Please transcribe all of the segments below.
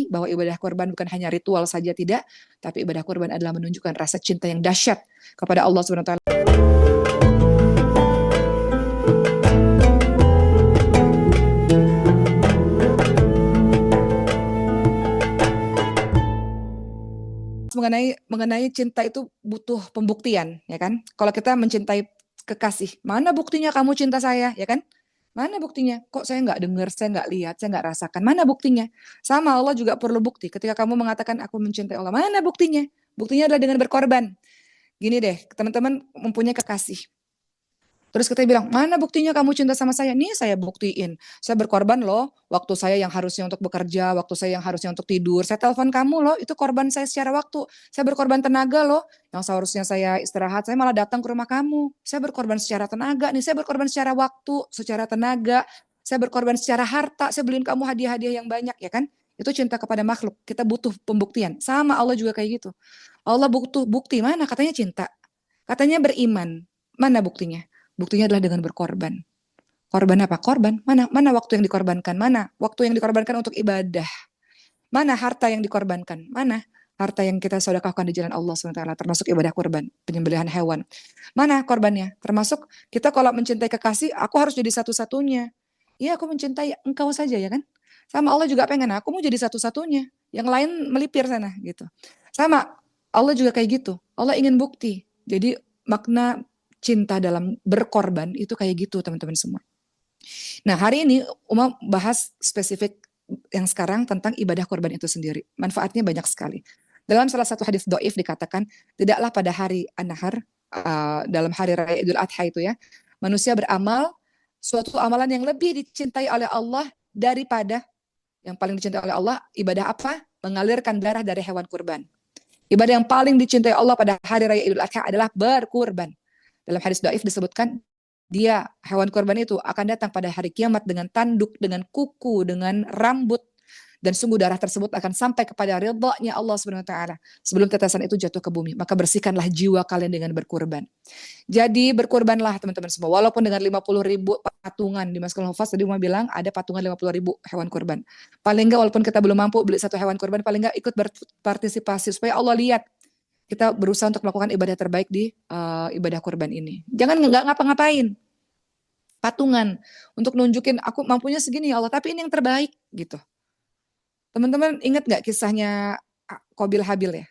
bahwa ibadah kurban bukan hanya ritual saja, tidak, tapi ibadah kurban adalah menunjukkan rasa cinta yang dahsyat kepada Allah Subhanahu wa taala. Mengenai cinta itu butuh pembuktian, ya kan? Kalau kita mencintai kekasih, mana buktinya kamu cinta saya, ya kan? Mana buktinya? Kok saya nggak dengar, saya nggak lihat, saya nggak rasakan. Mana buktinya? Sama Allah juga perlu bukti. Ketika kamu mengatakan aku mencintai Allah, mana buktinya? Buktinya adalah dengan berkorban. Gini deh, teman-teman mempunyai kekasih. Terus kita bilang, mana buktinya kamu cinta sama saya? Nih saya buktiin. Saya berkorban loh. Waktu saya yang harusnya untuk bekerja, waktu saya yang harusnya untuk tidur. Saya telepon kamu loh, itu korban saya secara waktu. Saya berkorban tenaga loh. Yang seharusnya saya istirahat, saya malah datang ke rumah kamu. Saya berkorban secara tenaga nih. Saya berkorban secara waktu, secara tenaga. Saya berkorban secara harta. Saya beliin kamu hadiah-hadiah yang banyak, ya kan? Itu cinta kepada makhluk. Kita butuh pembuktian. Sama Allah juga kayak gitu. Allah butuh bukti. Mana? Katanya cinta. Katanya beriman. Mana buktinya? Buktinya adalah dengan berkorban. Korban apa? Korban. Mana waktu yang dikorbankan? Mana waktu yang dikorbankan untuk ibadah? Mana harta yang dikorbankan? Mana harta yang kita sedekahkan di jalan Allah SWT, termasuk ibadah korban, penyembelihan hewan. Mana korbannya? Termasuk kita kalau mencintai kekasih, aku harus jadi satu-satunya. Iya, aku mencintai engkau saja, ya kan? Sama Allah juga pengen, aku mau jadi satu-satunya. Yang lain melipir sana, gitu. Sama, Allah juga kayak gitu. Allah ingin bukti. Jadi makna cinta dalam berkorban itu kayak gitu, teman-teman semua. Nah, hari ini Uma bahas spesifik yang sekarang tentang ibadah korban itu sendiri. Manfaatnya banyak sekali. Dalam salah satu hadis doif dikatakan, tidaklah pada hari An-Nahar, dalam hari raya Idul Adha itu ya, manusia beramal suatu amalan yang lebih dicintai oleh Allah daripada yang paling dicintai oleh Allah, ibadah apa? Mengalirkan darah dari hewan kurban. Ibadah yang paling dicintai Allah pada hari raya Idul Adha adalah berkurban. Dalam hadis dhaif disebutkan, dia, hewan kurban itu akan datang pada hari kiamat dengan tanduk, dengan kuku, dengan rambut, dan sungguh darah tersebut akan sampai kepada ridha-Nya Allah Subhanahu wa taala sebelum tetesan itu jatuh ke bumi. Maka bersihkanlah jiwa kalian dengan berkurban. Jadi berkurbanlah teman-teman semua, walaupun dengan 50.000 patungan. Di Masjidil Hufaz tadi Uma bilang ada patungan 50.000 hewan kurban. Paling enggak walaupun kita belum mampu beli satu hewan kurban, paling enggak ikut berpartisipasi supaya Allah lihat kita berusaha untuk melakukan ibadah terbaik di ibadah kurban ini. Jangan nggak ngapa-ngapain. Patungan untuk nunjukin aku mampunya segini ya Allah, tapi ini yang terbaik gitu. Teman-teman ingat nggak kisahnya Qabil Habil ya?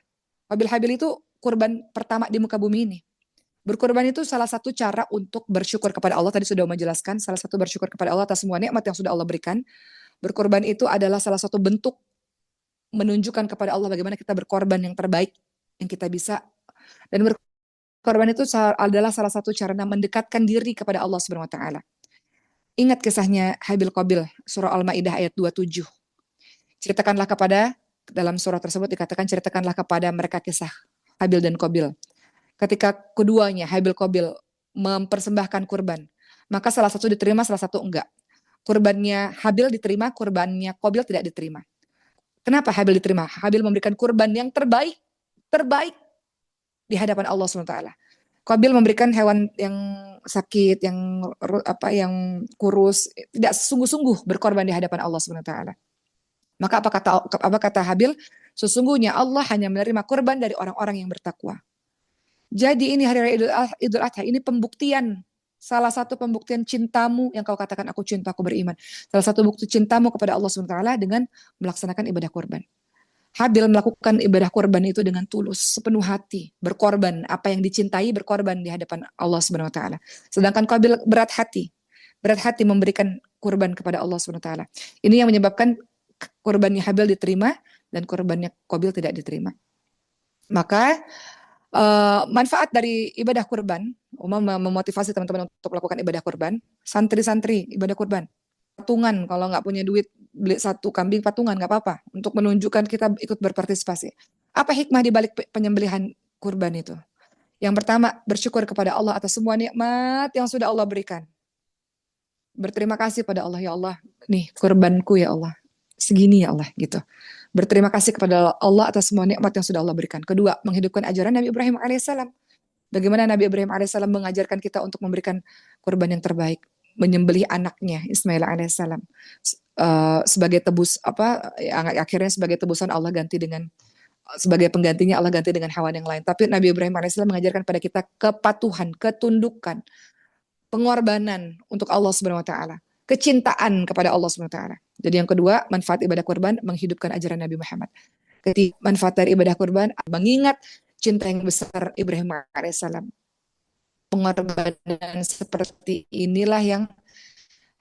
Qabil Habil itu kurban pertama di muka bumi ini. Berkurban itu salah satu cara untuk bersyukur kepada Allah. Tadi sudah menjelaskan, salah satu bersyukur kepada Allah atas semua nikmat yang sudah Allah berikan. Berkorban itu adalah salah satu bentuk menunjukkan kepada Allah bagaimana kita berkorban yang terbaik yang kita bisa. Dan berkorban itu adalah salah satu cara mendekatkan diri kepada Allah Subhanahu wa taala. Ingat kisahnya Habil Qabil, surah Al-Maidah ayat 27. Ceritakanlah kepada, dalam surah tersebut dikatakan ceritakanlah kepada mereka kisah Habil dan Qabil. Ketika keduanya Habil Qabil mempersembahkan kurban, maka salah satu diterima, salah satu enggak. Kurbannya Habil diterima, kurbannya Qabil tidak diterima. Kenapa Habil diterima? Habil memberikan kurban yang terbaik di hadapan Allah SWT. Qabil memberikan hewan yang sakit, yang kurus, tidak sungguh-sungguh berkorban di hadapan Allah SWT. Maka apa kata Habil? Sesungguhnya Allah hanya menerima kurban dari orang-orang yang bertakwa. Jadi ini hari raya Idul Adha, ini pembuktian, salah satu pembuktian cintamu yang kau katakan aku cinta, aku beriman. Salah satu bukti cintamu kepada Allah SWT dengan melaksanakan ibadah kurban. Habil melakukan ibadah kurban itu dengan tulus, sepenuh hati, berkorban, apa yang dicintai berkorban di hadapan Allah Subhanahu wa taala. Sedangkan Qabil berat hati memberikan kurban kepada Allah Subhanahu wa taala. Ini yang menyebabkan kurbannya Habil diterima dan kurbannya Qabil tidak diterima. Maka manfaat dari ibadah kurban, memotivasi teman-teman untuk melakukan ibadah kurban, santri-santri ibadah kurban. Patungan, kalau nggak punya duit beli satu kambing patungan nggak apa-apa, untuk menunjukkan kita ikut berpartisipasi. Apa hikmah di balik penyembelihan kurban itu? Yang pertama, bersyukur kepada Allah atas semua nikmat yang sudah Allah berikan. Berterima kasih pada Allah, ya Allah, nih kurbanku ya Allah, segini ya Allah gitu. Berterima kasih kepada Allah atas semua nikmat yang sudah Allah berikan. Kedua, menghidupkan ajaran Nabi Ibrahim alaihissalam. Bagaimana Nabi Ibrahim alaihissalam mengajarkan kita untuk memberikan kurban yang terbaik, menyembelih anaknya Ismail alaihissalam. sebagai tebus apa yang akhirnya sebagai tebusan Allah ganti dengan sebagai penggantinya Allah ganti dengan hewan yang lain. Tapi Nabi Ibrahim alaihissalam mengajarkan pada kita kepatuhan, ketundukan, pengorbanan untuk Allah Subhanahu wa taala, kecintaan kepada Allah Subhanahu wa taala. Jadi yang kedua, manfaat ibadah kurban menghidupkan ajaran Nabi Muhammad. Ketiga, manfaat dari ibadah kurban mengingat cinta yang besar Ibrahim alaihissalam. Pengorbanan seperti inilah yang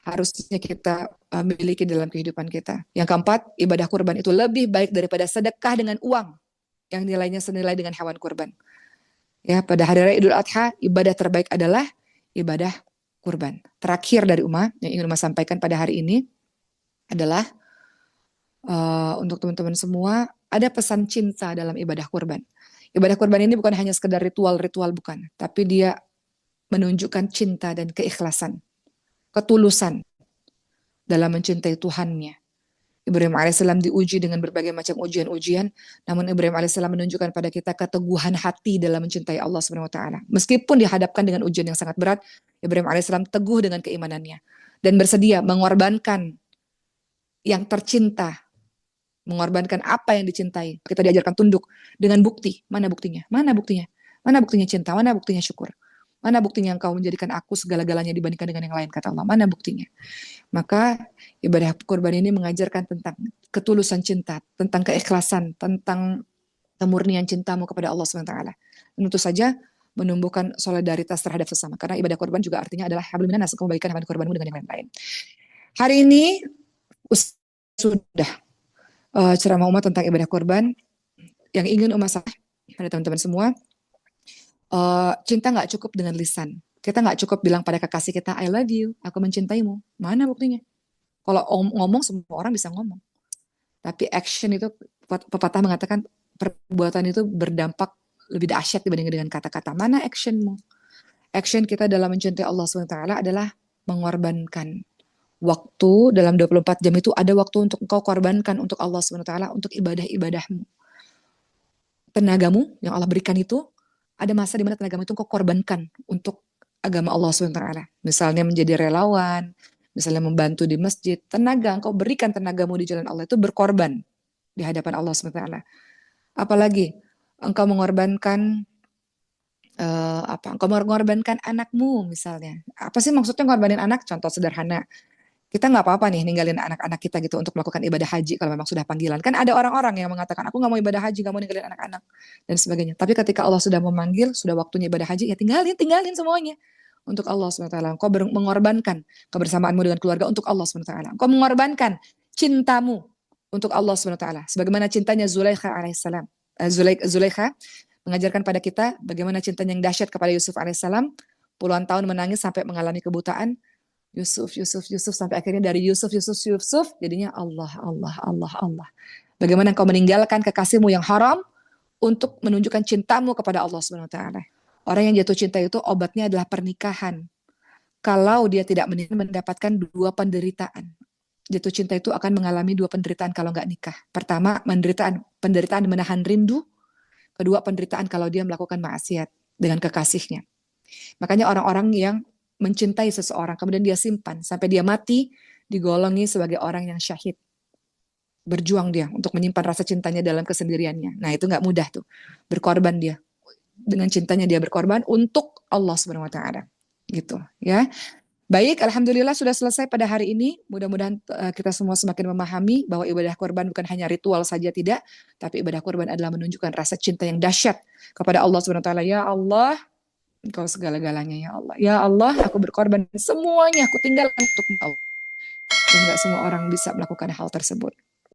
harusnya kita miliki dalam kehidupan kita. Yang keempat, ibadah kurban itu lebih baik daripada sedekah dengan uang yang nilainya senilai dengan hewan kurban. Ya, pada hari raya Idul Adha, ibadah terbaik adalah ibadah kurban. Terakhir dari Uma yang ingin Uma sampaikan pada hari ini adalah untuk teman-teman semua, ada pesan cinta dalam ibadah kurban. Ibadah kurban ini bukan hanya sekedar ritual-ritual, bukan, tapi dia menunjukkan cinta dan keikhlasan, ketulusan dalam mencintai Tuhannya. Ibrahim alaihissalam diuji dengan berbagai macam ujian-ujian, namun Ibrahim alaihissalam menunjukkan pada kita keteguhan hati dalam mencintai Allah Subhanahu wa taala. Meskipun dihadapkan dengan ujian yang sangat berat, Ibrahim alaihissalam teguh dengan keimanannya dan bersedia mengorbankan yang tercinta, mengorbankan apa yang dicintai. Kita diajarkan tunduk dengan bukti. Mana buktinya? Mana buktinya? Mana buktinya cinta? Mana buktinya syukur? Mana buktinya engkau menjadikan aku segala-galanya dibandingkan dengan yang lain, kata Allah. Mana buktinya? Maka ibadah kurban ini mengajarkan tentang ketulusan cinta, tentang keikhlasan, tentang kemurnian cintamu kepada Allah SWT. Dan tentu saja menumbuhkan solidaritas terhadap sesama. Karena ibadah kurban juga artinya adalah hablum minan nas, membagikan hewan kurbanmu dengan yang lain-lain. Hari ini sudah ceramah umat tentang ibadah kurban. Yang ingin umat sampaikan pada teman-teman semua, cinta nggak cukup dengan lisan. Kita nggak cukup bilang pada kekasih kita, I love you, aku mencintaimu. Mana buktinya? Kalau ngomong, semua orang bisa ngomong. Tapi action itu, pepatah mengatakan, perbuatan itu berdampak lebih dahsyat dibandingkan dengan kata-kata. Mana actionmu? Action kita dalam mencintai Allah SWT adalah mengorbankan waktu dalam 24 jam itu. Ada waktu untuk engkau korbankan untuk Allah SWT, untuk ibadah-ibadahmu. Tenagamu yang Allah berikan itu, ada masa di mana tenagamu itu engkau korbankan untuk agama Allah SWT. Misalnya menjadi relawan, misalnya membantu di masjid, tenaga, engkau berikan tenagamu di jalan Allah itu berkorban di hadapan Allah SWT. Apalagi engkau mengorbankan engkau mengorbankan anakmu misalnya. Apa sih maksudnya ngorbanin anak? Contoh sederhana. Kita nggak apa-apa nih ninggalin anak-anak kita gitu untuk melakukan ibadah haji kalau memang sudah panggilan. Kan ada orang-orang yang mengatakan, aku nggak mau ibadah haji, nggak mau ninggalin anak-anak dan sebagainya. Tapi ketika Allah sudah memanggil, sudah waktunya ibadah haji, ya tinggalin semuanya untuk Allah SWT. Engkau mengorbankan kebersamaanmu dengan keluarga untuk Allah SWT. Engkau mengorbankan cintamu untuk Allah SWT. Sebagaimana cintanya Zulaikha alaihissalam. Zulaikha mengajarkan pada kita bagaimana cintanya yang dahsyat kepada Yusuf alaihissalam. Puluhan tahun menangis sampai mengalami kebutaan. Yusuf sampai akhirnya dari Yusuf jadinya Allah. Bagaimana engkau meninggalkan kekasihmu yang haram untuk menunjukkan cintamu kepada Allah Subhanahu wa taala. Orang yang jatuh cinta itu obatnya adalah pernikahan. Kalau dia tidak mendapatkan dua penderitaan. Jatuh cinta itu akan mengalami dua penderitaan kalau nggak nikah. Pertama, penderitaan menahan rindu. Kedua, penderitaan kalau dia melakukan maksiat dengan kekasihnya. Makanya orang-orang yang mencintai seseorang, kemudian dia simpan sampai dia mati, digolongi sebagai orang yang syahid. Berjuang dia untuk menyimpan rasa cintanya dalam kesendiriannya. Nah itu nggak mudah tuh, berkorban dia. Dengan cintanya dia berkorban untuk Allah Subhanahu Wa Taala, gitu ya. Baik, alhamdulillah sudah selesai pada hari ini. Mudah-mudahan kita semua semakin memahami bahwa ibadah korban bukan hanya ritual saja, tidak, tapi ibadah korban adalah menunjukkan rasa cinta yang dahsyat kepada Allah Subhanahu Wa Taala. Ya Allah, Engkau segala-galanya ya Allah. Ya Allah, aku berkorban semuanya, aku tinggalkan untuk Engkau. Dan gak semua orang bisa melakukan hal tersebut.